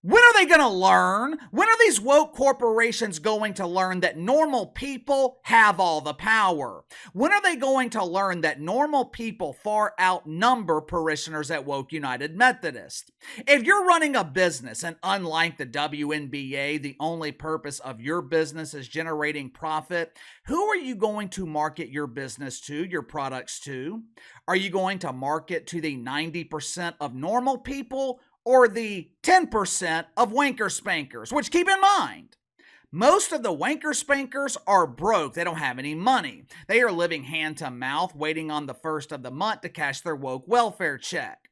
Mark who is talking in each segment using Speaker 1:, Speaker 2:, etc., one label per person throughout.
Speaker 1: When are they going to learn? When are these woke corporations going to learn that normal people have all the power? When are they going to learn that normal people far outnumber parishioners at Woke United Methodist? If you're running a business and unlike the WNBA, the only purpose of your business is generating profit, who are you going to market your business to, your products to? Are you going to market to the 90% of normal people, or the 10% of wanker spankers? Which, keep in mind, most of the wanker spankers are broke. They don't have any money. They are living hand to mouth, waiting on the first of the month to cash their woke welfare check.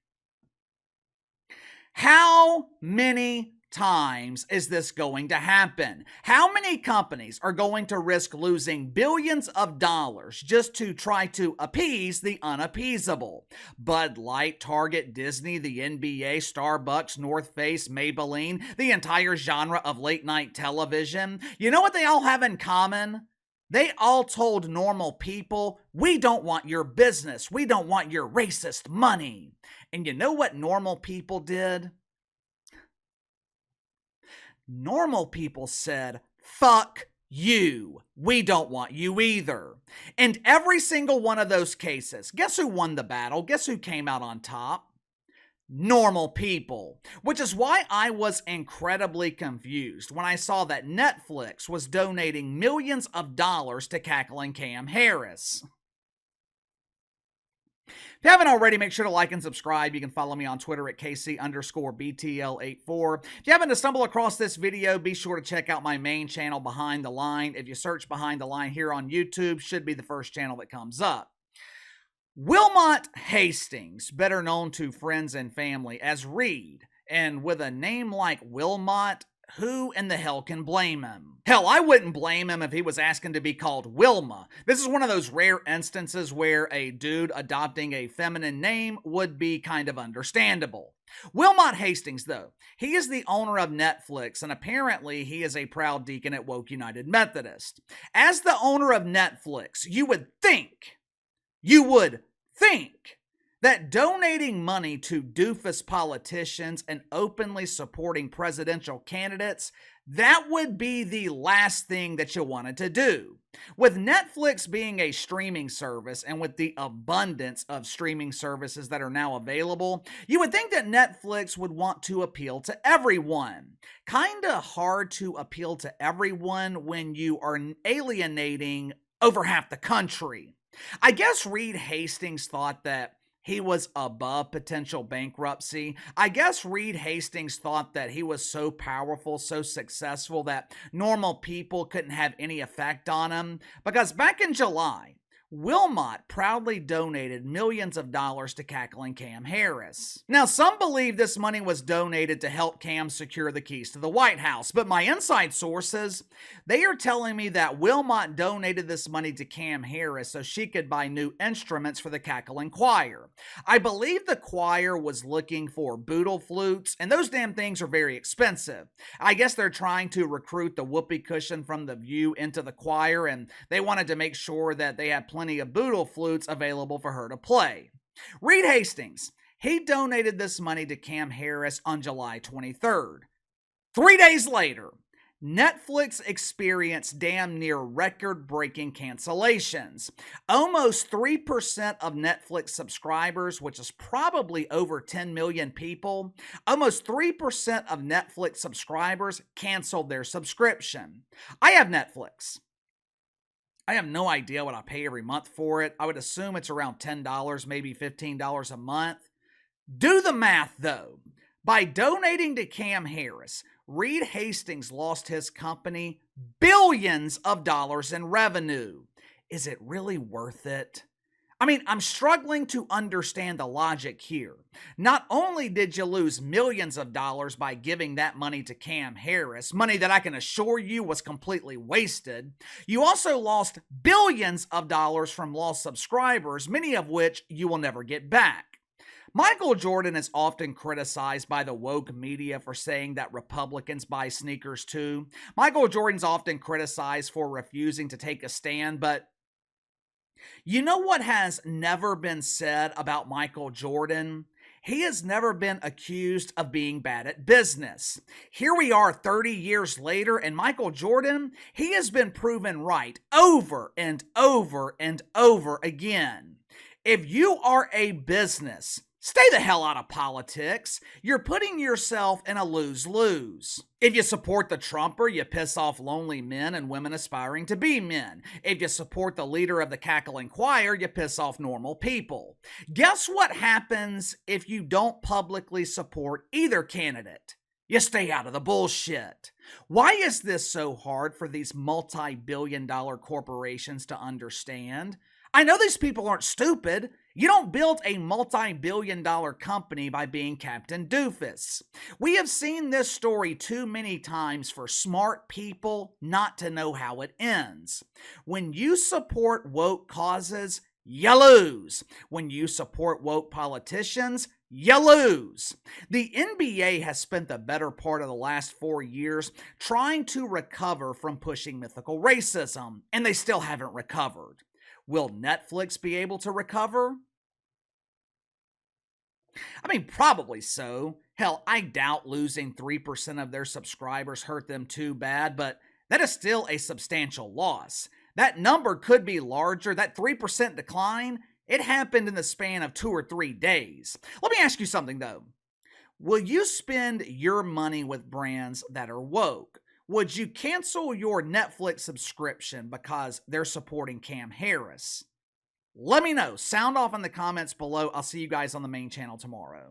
Speaker 1: How many times is this going to happen? How many companies are going to risk losing billions of dollars just to try to appease the unappeasable? Bud Light, Target, Disney, the NBA, Starbucks, North Face, Maybelline, the entire genre of late night television. You know what they all have in common? They all told normal people, we don't want your business. We don't want your racist money. And you know what normal people did? Normal people said, fuck you. We don't want you either. And every single one of those cases, guess who won the battle? Guess who came out on top? Normal people. Which is why I was incredibly confused when I saw that Netflix was donating millions of dollars to cackling Cam Harris. If you haven't already, make sure to like and subscribe. You can follow me on Twitter at KC_BTL84. If you happen to stumble across this video, be sure to check out my main channel, Behind the Line. If you search Behind the Line here on YouTube, should be the first channel that comes up. Wilmot Hastings, better known to friends and family as Reed, and with a name like Wilmot, who in the hell can blame him? Hell, I wouldn't blame him if he was asking to be called Wilma. This is one of those rare instances where a dude adopting a feminine name would be kind of understandable. Wilmot Hastings, though, he is the owner of Netflix, and apparently he is a proud deacon at Woke United Methodist. As the owner of Netflix, you would think that donating money to doofus politicians and openly supporting presidential candidates, that would be the last thing that you wanted to do. With Netflix being a streaming service and with the abundance of streaming services that are now available, you would think that Netflix would want to appeal to everyone. Kinda hard to appeal to everyone when you are alienating over half the country. I guess Reed Hastings thought that he was above potential bankruptcy. I guess Reed Hastings thought that he was so powerful, so successful that normal people couldn't have any effect on him. Because back in July, Wilmot proudly donated millions of dollars to cackling Cam Harris. Now, some believe this money was donated to help Cam secure the keys to the White House, but my inside sources, they are telling me that Wilmot donated this money to Cam Harris so she could buy new instruments for the cackling choir. I believe the choir was looking for boodle flutes, and those damn things are very expensive. I guess they're trying to recruit the whoopee cushion from The View into the choir, and they wanted to make sure that they had plenty of boodle flutes available for her to play. Reed Hastings, he donated this money to Cam Harris on July 23rd. 3 days later, Netflix experienced damn near record-breaking cancellations. Almost 3% of Netflix subscribers, which is probably over 10 million people, almost 3% of Netflix subscribers canceled their subscription. I have Netflix. I have no idea what I pay every month for it. I would assume it's around $10, maybe $15 a month. Do the math, though. By donating to Cam Harris, Reed Hastings lost his company billions of dollars in revenue. Is it really worth it? I mean, I'm struggling to understand the logic here. Not only did you lose millions of dollars by giving that money to Cam Harris, money that I can assure you was completely wasted, you also lost billions of dollars from lost subscribers, many of which you will never get back. Michael Jordan is often criticized by the woke media for saying that Republicans buy sneakers too. Michael Jordan's often criticized for refusing to take a stand, but you know what has never been said about Michael Jordan? He has never been accused of being bad at business. Here we are 30 years later, and Michael Jordan, he has been proven right over and over and over again. If you are a business, stay the hell out of politics. You're putting yourself in a lose-lose. If you support the Trumper, you piss off lonely men and women aspiring to be men. If you support the leader of the cackling choir, you piss off normal people. Guess what happens if you don't publicly support either candidate? You stay out of the bullshit. Why is this so hard for these multi-billion-dollar corporations to understand? I know these people aren't stupid. You don't build a multi-billion-dollar company by being Captain Doofus. We have seen this story too many times for smart people not to know how it ends. When you support woke causes, you lose. When you support woke politicians, you lose. The NBA has spent the better part of the last 4 years trying to recover from pushing mythical racism, and they still haven't recovered. Will Netflix be able to recover? I mean, probably so. Hell, I doubt losing 3% of their subscribers hurt them too bad, but that is still a substantial loss. That number could be larger. That 3% decline, it happened in the span of 2 or 3 days. Let me ask you something, though. Will you spend your money with brands that are woke? Would you cancel your Netflix subscription because they're supporting Cam Harris? Let me know. Sound off in the comments below. I'll see you guys on the main channel tomorrow.